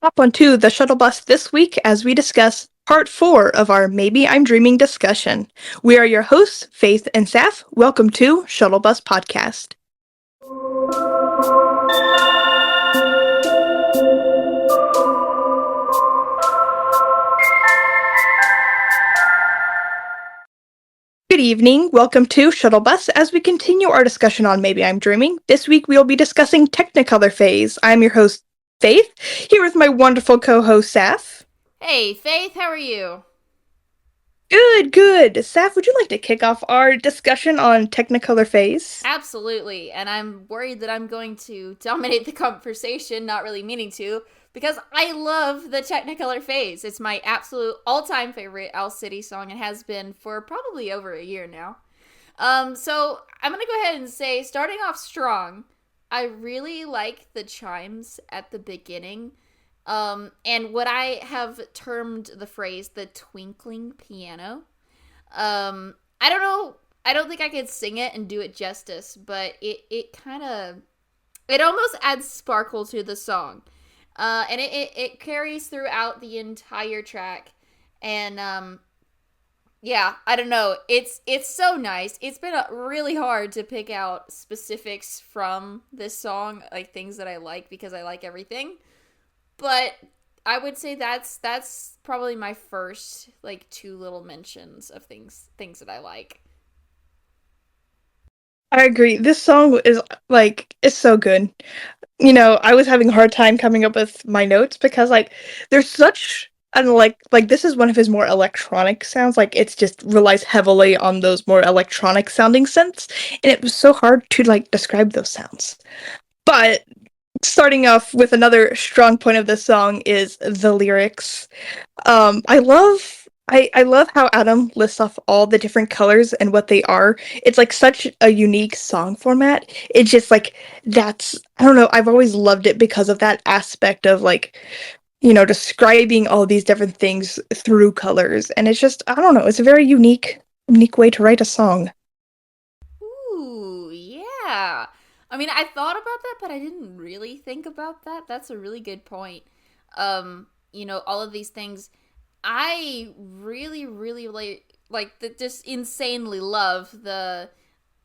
Hop onto the shuttle bus this week as we discuss part 4 of our Maybe I'm Dreaming discussion. We are your hosts, Faith and Sapph. Welcome to Shuttle Bus Podcast. Good evening. Welcome to Shuttle Bus as we continue our discussion on Maybe I'm Dreaming. This week we will be discussing Technicolor Phase. I'm your host, Faith, here with my wonderful co-host, Sapph. Hey, Faith, how are you? Good. Sapph, would you like to kick off our discussion on Technicolor Phase? Absolutely, and I'm worried that I'm going to dominate the conversation, not really meaning to, because I love the Technicolor Phase. It's my absolute all-time favorite Owl City song and has been for probably over a year now. So I'm gonna go ahead and say, starting off strong, I really like the chimes at the beginning. And what I have termed the phrase the twinkling piano. I don't know. I don't think I could sing it and do it justice, but it kind of it almost adds sparkle to the song, and it carries throughout the entire track, and yeah, I don't know. It's so nice. It's been really hard to pick out specifics from this song, like things that I like because I like everything. But I would say that's probably my first like two little mentions of things that I like. I agree. This song is it's so good. I was having a hard time coming up with my notes because there's such and this is one of his more electronic sounds. Like it's just relies heavily on those more electronic sounding synths, and it was so hard to describe those sounds. But starting off with another strong point of this song is the lyrics. I love how Adam lists off all the different colors and what they are. It's like such a unique song format. It's just that's I don't know, I've always loved it because of that aspect of describing all these different things through colors. And it's just I don't know, it's a very unique way to write a song. Ooh, yeah. I mean, I thought about that, but I didn't really think about that. That's a really good point. All of these things I really really just insanely love the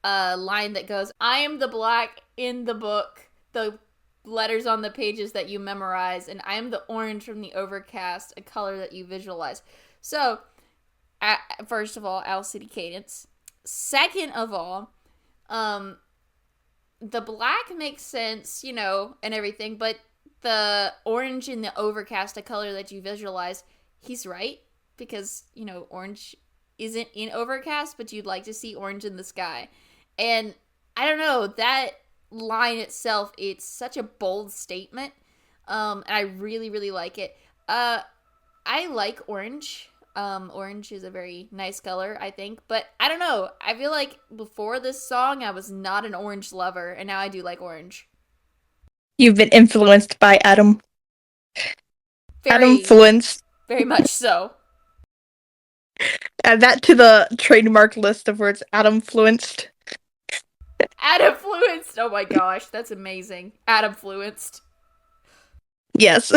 line that goes, "I am the black in the book, the letters on the pages that you memorize, and I am the orange from the overcast, a color that you visualize." So, first of all, Owl City Cadence. Second of all, um, the black makes sense, and everything, but the orange in the overcast, a color that you visualize, he's right because, orange isn't in overcast, but you'd like to see orange in the sky. And I don't know, that line itself, it's such a bold statement. And I really, really like it. I like orange. Orange is a very nice color, I think. But I don't know. I feel like before this song, I was not an orange lover, and now I do like orange. You've been influenced by Adam. Adam Very, influenced. very much so. Add that to the trademark list of words Adam influenced. Adamfluenced. Oh my gosh, that's amazing. Adamfluenced. Yes.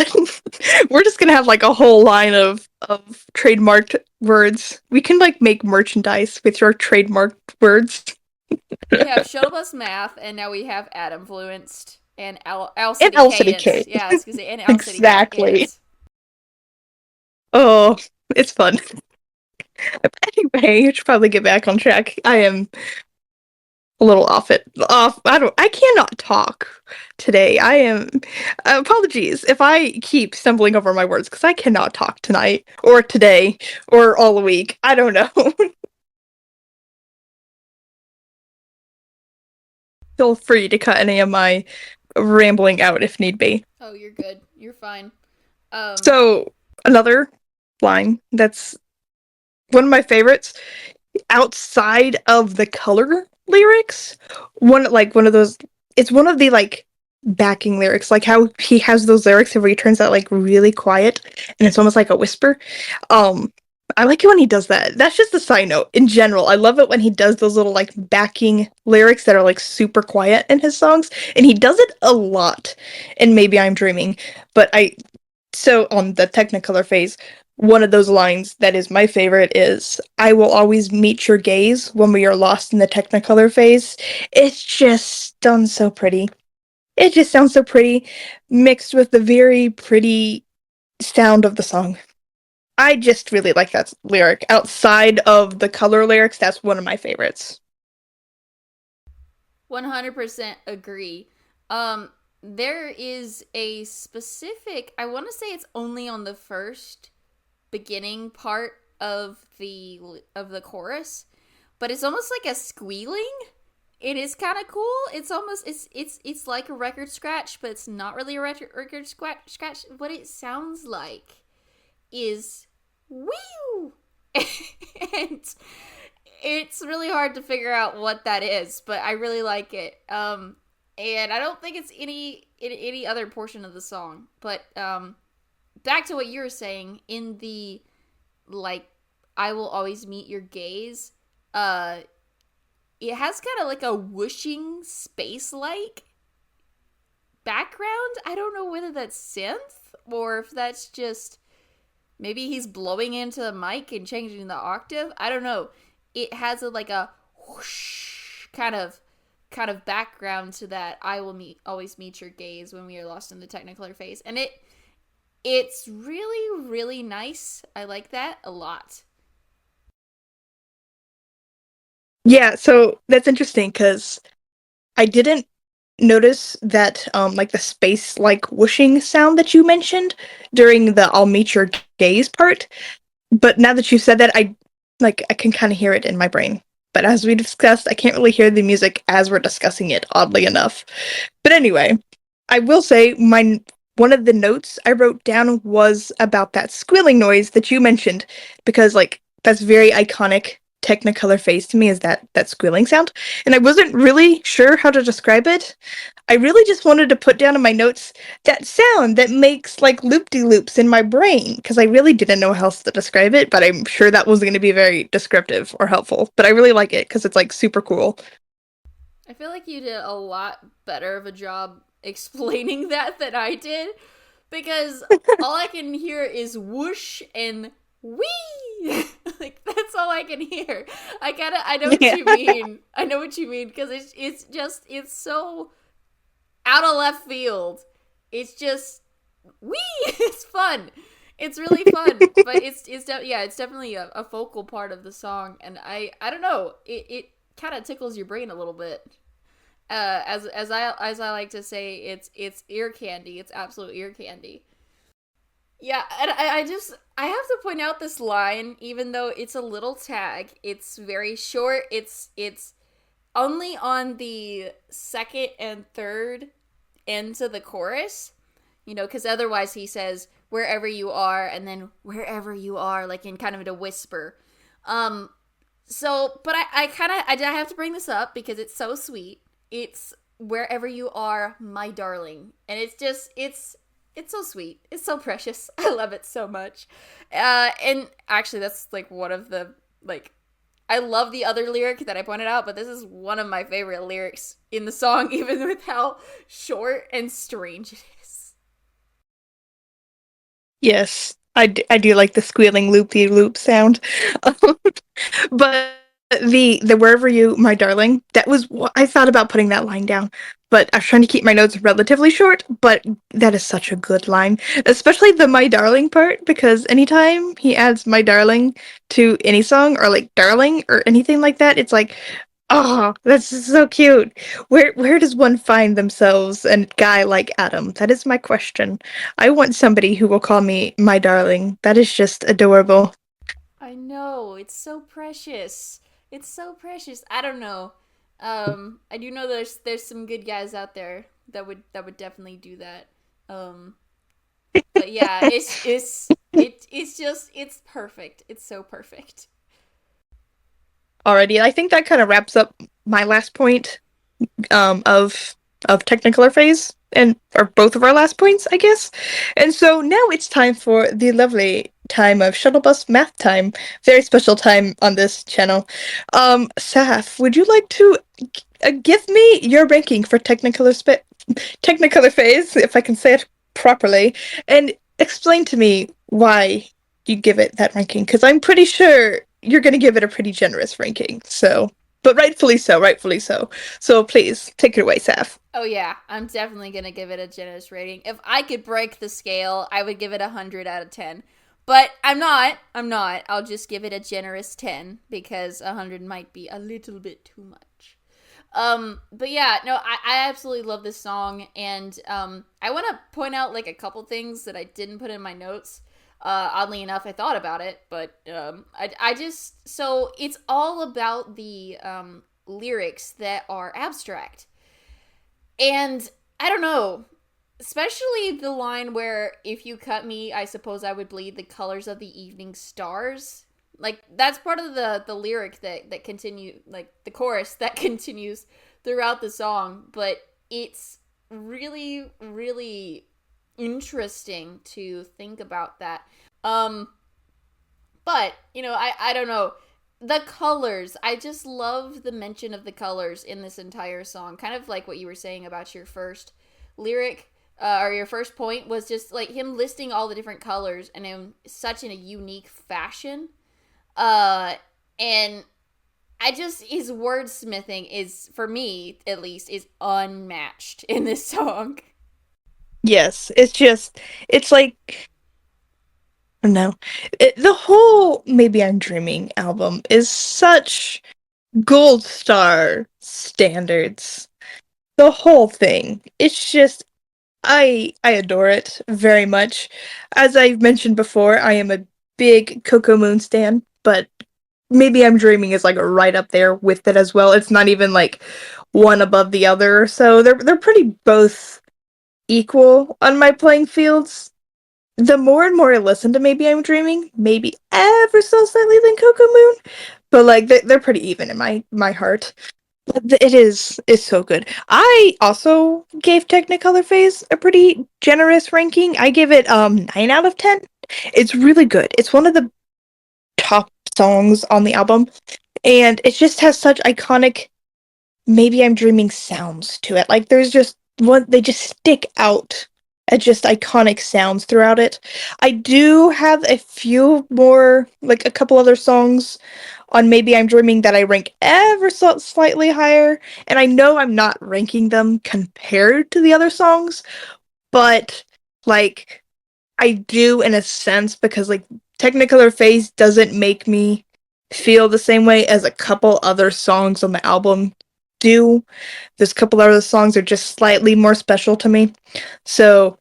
We're just gonna have a whole line of trademarked words. We can make merchandise with your trademarked words. We have Shuttle Bus Math, and now we have Adamfluenced and Owl And City L City Cadence. K. Yeah, I was gonna say, and Owl City Exactly. Cadence. Oh, it's fun. Anyway, I should probably get back on track. I am a little off. I cannot talk today. I am apologies if I keep stumbling over my words because I cannot talk tonight or today or all week. I don't know. Feel free to cut any of my rambling out if need be. Oh, you're good. You're fine. Um, So, another line that's one of my favorites outside of the color lyrics. One of those, it's one of the backing lyrics, like how he has those lyrics where he turns out really quiet and it's almost like a whisper. Um, I like it when he does that. That's just a side note. In general, I love it when he does those little backing lyrics that are super quiet in his songs, and he does it a lot. And maybe I'm dreaming, but I So on the Technicolor phase, one of those lines that is my favorite is "I will always meet your gaze when we are lost in the Technicolor phase." It's just done so pretty. It just sounds so pretty, mixed with the very pretty sound of the song. I just really like that lyric. Outside of the color lyrics, that's one of my favorites. 100% agree. Um, there is a specific, I want to say it's only on the first beginning part of the chorus, but it's almost like a squealing. It is kind of cool. It's almost it's like a record scratch, but it's not really a record scratch. What it sounds like is woo, and it's really hard to figure out what that is, but I really like it. And I don't think it's any other portion of the song. But back to what you were saying in the like, I will always meet your gaze. Uh, it has kind of like a whooshing space like background. I don't know whether that's synth or if that's just maybe he's blowing into the mic and changing the octave. I don't know. It has like a whoosh kind of background to that. I will always meet your gaze when we are lost in the Technicolor phase, and it's really nice. I like that a lot. Yeah, so that's interesting because I didn't notice that like the space like whooshing sound that you mentioned during the "I'll meet your gaze" part. But now that you said that, I can kind of hear it in my brain. But as we discussed, I can't really hear the music as we're discussing it, oddly enough. But anyway, I will say my one of the notes I wrote down was about that squealing noise that you mentioned, because like that's very iconic Technicolor phase to me is that squealing sound. And I wasn't really sure how to describe it. I really just wanted to put down in my notes that sound that makes like loop-de-loops in my brain because I really didn't know how else to describe it, but I'm sure that wasn't going to be very descriptive or helpful. But I really like it because it's like super cool. I feel like you did a lot better of a job explaining that than I did, because all I can hear is whoosh and wee. Like that's all I can hear. I know what Yeah. you mean. I know what you mean because it's just it's so out of left field. It's just wee. It's fun. It's really fun, but yeah, it's definitely a focal part of the song, and I don't know, it kind of tickles your brain a little bit. As I like to say, it's ear candy. It's absolute ear candy. Yeah, and I have to point out this line, even though it's a little tag. It's very short. It's only on the second and third ends of the chorus, because otherwise he says wherever you are, and then wherever you are, like in kind of a whisper. Um, but I have to bring this up because it's so sweet. It's wherever you are, my darling, and it's so sweet. It's so precious. I love it so much. And actually, that's like one of the like. I love the other lyric that I pointed out, but this is one of my favorite lyrics in the song, even with how short and strange it is. Yes, I do like the squealing loop-de-loop sound. Um, but the "wherever you, my darling," that was what I thought about putting that line down. But I was trying to keep my notes relatively short, but that is such a good line, especially the "my darling" part, because anytime he adds "my darling" to any song or like "darling" or anything like that, it's like, oh, that's so cute. Where does one find themselves a guy like Adam? That is my question. I want somebody who will call me my darling. That is just adorable. I know, it's so precious. It's so precious. I don't know. I do know there's some good guys out there that would definitely do that. Um, but yeah, it's just it's perfect. It's so perfect. Alrighty, I think that kind of wraps up my last point of Technicolor phase, and or both of our last points, I guess. And so now it's time for the lovely time of shuttle bus math time. Very special time on this channel. Sapph, would you like to give me your ranking for Technicolor phase, if I can say it properly, and explain to me why you give it that ranking, because I'm pretty sure you're going to give it a pretty generous ranking. So, but rightfully so, rightfully so. So please take it away, Saf. Oh yeah, I'm definitely gonna give it a generous rating. If I could break the scale, I would give it 100 out of 10. But I'm not. I'm not. I'll just give it a generous 10 because 100 might be a little bit too much. But yeah, no, I absolutely love this song, and I want to point out like a couple things that I didn't put in my notes. Oddly enough, I thought about it, but I just so it's all about the lyrics that are abstract, and I don't know, especially the line where if you cut me, I suppose I would bleed the colors of the evening stars. Like that's part of the lyric that continue, like the chorus that continues throughout the song, but it's really interesting to think about that. Um but, I don't know. The colors, I just love the mention of the colors in this entire song. Kind of like what you were saying about your first lyric, or your first point, was just like him listing all the different colors and in such in a unique fashion. Uh, and I just, his wordsmithing is, for me at least, is unmatched in this song. Yes, it's like, no. The whole Maybe I'm Dreaming album is such gold star standards. The whole thing. It's just I adore it very much. As I've mentioned before, I am a big Coco Moon stan, but Maybe I'm Dreaming is like right up there with it as well. It's not even like one above the other. So they're pretty both equal on my playing fields. The more and more I listen to Maybe I'm Dreaming, maybe ever so slightly than Coco Moon, but like they're pretty even in my heart. It is so good. I also gave Technicolor Phase a pretty generous ranking. I give it 9 out of 10. It's really good. It's one of the top songs on the album, and it just has such iconic Maybe I'm Dreaming sounds to it. Like there's just one they just stick out as just iconic sounds throughout it. I do have a few more, like a couple other songs on Maybe I'm Dreaming that I rank ever so slightly higher, and I know I'm not ranking them compared to the other songs, but like I do in a sense because like Technicolor Phase doesn't make me feel the same way as a couple other songs on the album do. There's a couple other songs are just slightly more special to me. So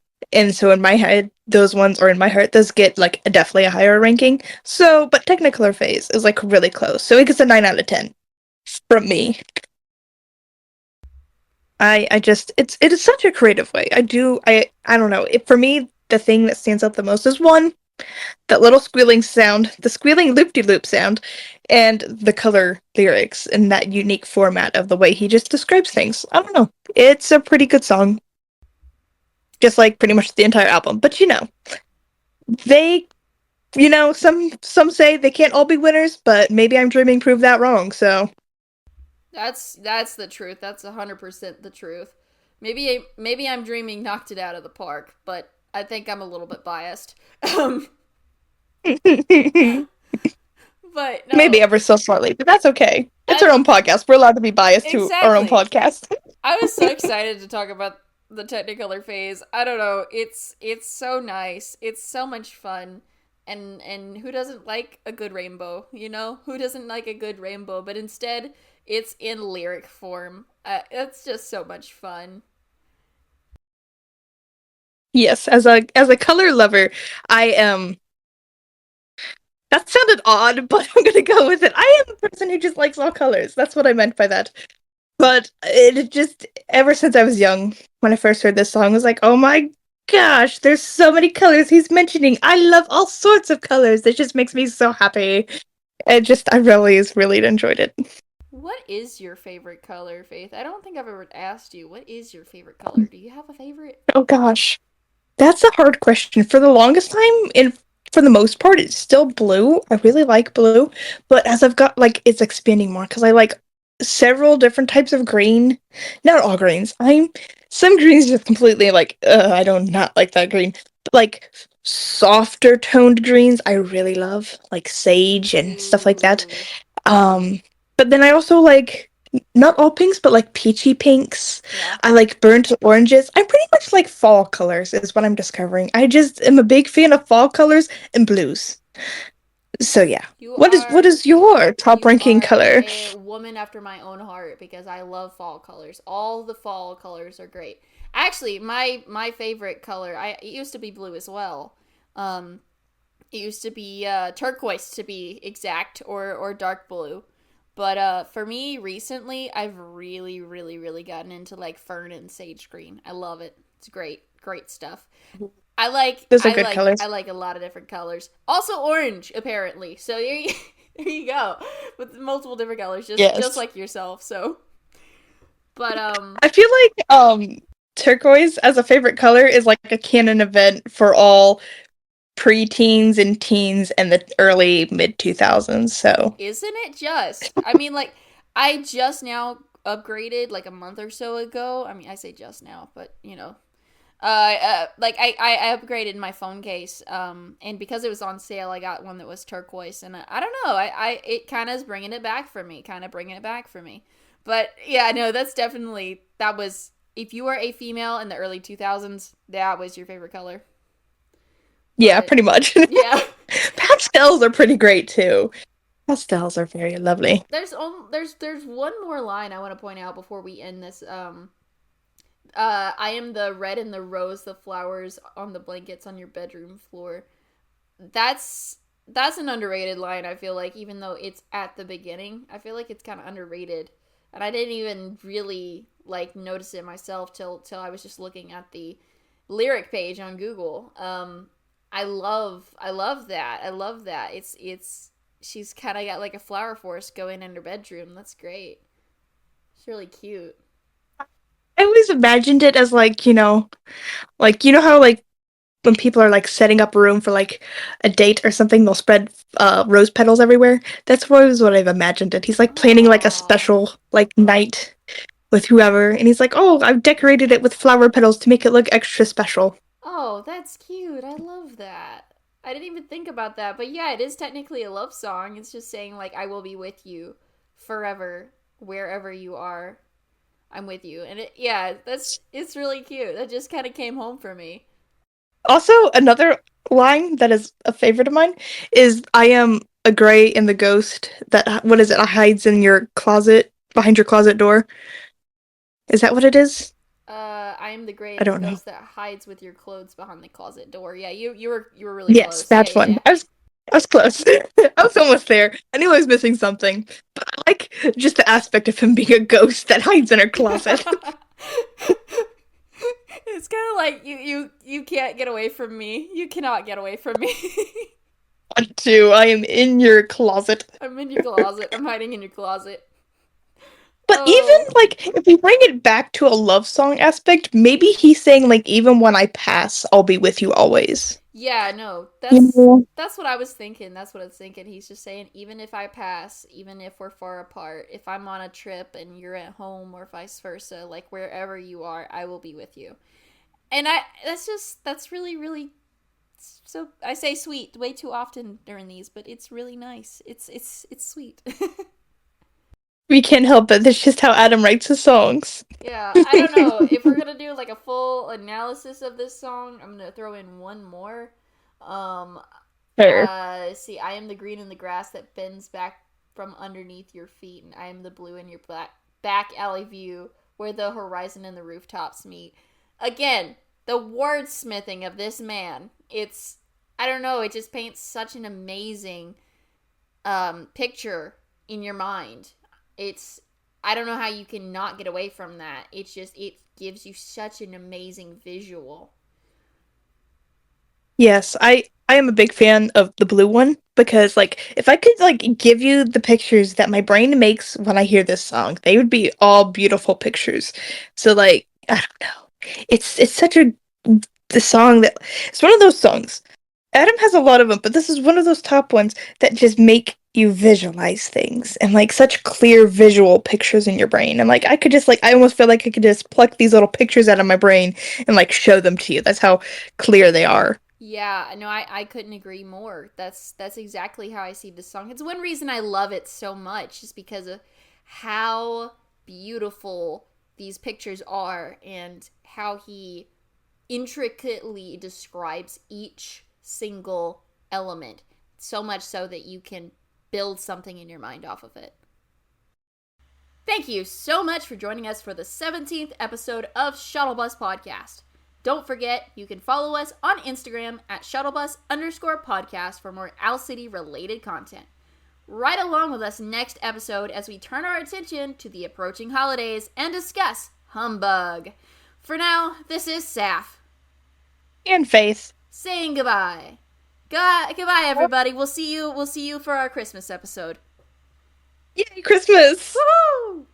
so in my head, those ones or in my heart, those get like definitely a higher ranking. So, but Technicolor Phase is like really close. So it gets a 9 out of 10 from me. I just it is such a creative way. I don't know. For me, the thing that stands out the most is one, that little squealing sound, the squealing loop de loop sound, and the color lyrics and that unique format of the way he just describes things. I don't know. It's a pretty good song, just like pretty much the entire album. But they, some say they can't all be winners, but Maybe I'm Dreaming proved that wrong. So That's the truth. That's 100% the truth. Maybe I'm dreaming knocked it out of the park, but I think I'm a little bit biased. Um, maybe but no, ever so slightly, but that's okay. It's our I own podcast. We're allowed to be biased to our own exactly. podcast. I was so excited to talk about the Technicolor phase. I don't know. It's so nice. It's so much fun. And who doesn't like a good rainbow? Who doesn't like a good rainbow? But instead, it's in lyric form. It's just so much fun. Yes, as a color lover, I am. That sounded odd, but I'm gonna go with it. I am a person who just likes all colors. That's what I meant by that. But it just ever since I was young, when I first heard this song, I was like, oh my gosh, there's so many colors he's mentioning. I love all sorts of colors. It just makes me so happy. I really enjoyed it. What is your favorite color, Faith? I don't think I've ever asked you. What is your favorite color? Do you have a favorite? Oh gosh. That's a hard question. For the longest time, and for the most part, it's still blue. I really like blue, but as I've got like, it's expanding more because I like several different types of green. Not all greens. I'm some greens just completely like, I don't not like that green. But like softer toned greens I really love, like sage and stuff like that. Ooh. Um, but then I also like not all pinks, but like peachy pinks. Yeah. I like burnt oranges. I pretty much like fall colors, is what I'm discovering. I just am a big fan of fall colors and blues. So yeah. You What is are your top you ranking are color? a woman after my own heart because I love fall colors. All the fall colors are great. Actually, my favorite color, it used to be blue as well. Um it used to be turquoise to be exact, or dark blue. But for me recently, I've really gotten into like fern and sage green. I love it. It's great. Great stuff. I like Those are I good like I colors. like a lot of different colors. Also orange apparently. So there you go. With multiple different colors just Yes. like yourself. So but I feel like turquoise as a favorite color is like a canon event for all preteens and teens and the early mid 2000s. So, isn't it just? I mean, like, I just now upgraded like a month or so ago. I mean, I say just now, but like I upgraded my phone case, and because it was on sale, I got one that was turquoise, and I don't know, I it kind of is bringing it back for me, kind of bringing it back for me. But yeah, no, that's definitely that was if you were a female in the early 2000s, that was your favorite color. yeah, But pretty much. yeah, Pastels are pretty great too. Pastels are very lovely. there's one more line I want to point out before we end this. I am the red and the rose, the flowers on the blankets on your bedroom floor. That's that's an underrated line. I feel like even though it's at the beginning, I feel like it's kind of underrated, and I didn't even really like notice it myself till I was just looking at the lyric page on Google. I love that. I love that. It's she's kind of got like a flower forest going in her bedroom. That's great. It's really cute. I always imagined it as like how like when people are like setting up a room for like a date or something, they'll spread rose petals everywhere. That's always what I've imagined it. He's like planning like a Oh, special like night with whoever, and he's like, "Oh, I've decorated it with flower petals to make it look extra special." oh, that's cute. I love that. I didn't even think about that, but yeah, it is technically a love song. It's just saying like I will be with you forever, wherever you are. I'm with you, and yeah, it's really cute. That just kind of came home for me. Also, another line that is a favorite of mine is I am a gray in the ghost that what is it hides in your closet behind your closet door. Is that what it is? I am the gray I in the don't know. ghost that hides with your clothes behind the closet door. Yeah, you were really Yes, close. Yeah, that's yeah, one. yeah. I was close. I was almost there. I knew I was missing something, but I like just the aspect of him being a ghost that hides in her closet. It's kind of like you can't get away from me. You cannot get away from me. Want to? I am in your closet. I'm in your closet. I'm hiding in your closet. But even Oh, like if we bring it back to a love song aspect, maybe he's saying like even when I pass, I'll be with you always. yeah, no. You know? That's what I was thinking. That's what I was thinking. He's just saying even if I pass, even if we're far apart, if I'm on a trip and you're at home or vice versa, like wherever you are, I will be with you. And that's really so I say sweet way too often during these, but it's really nice. It's sweet. We can't help it. That's just how Adam writes his songs. Yeah, I don't know if we're gonna do like a full analysis of this song. I'm gonna throw in one more. Um, Sure. see, I am the green in the grass that bends back from underneath your feet, and I am the blue in your back alley view where the horizon and the rooftops meet. Again, the wordsmithing of this man. It's I don't know. It just paints such an amazing picture in your mind. It's I don't know how you can not get away from that. It's just it gives you such an amazing visual. Yes, I am a big fan of the blue one because like if I could like give you the pictures that my brain makes when I hear this song, they would be all beautiful pictures. So like I don't know. It's such a the song that it's one of those songs. Adam has a lot of them, but this is one of those top ones that just make you visualize things and like such clear visual pictures in your brain. And like I could just like I almost feel like I could just pluck these little pictures out of my brain and like show them to you. That's how clear they are. Yeah, no, I couldn't agree more. That's exactly how I see this song. It's one reason I love it so much, just because of how beautiful these pictures are and how he intricately describes each single element. So much so that you can build something in your mind off of it. Thank you so much for joining us for the 17th episode of Shuttle Bus Podcast. Don't forget, you can follow us on Instagram at shuttlebus_podcast for more Owl City related content. Ride along with us next episode as we turn our attention to the approaching holidays and discuss humbug. For now, this is Sapph And Faith. saying goodbye. Goodbye, everybody. We'll see you. We'll see you for our Christmas episode. Yay, Christmas! Woohoo!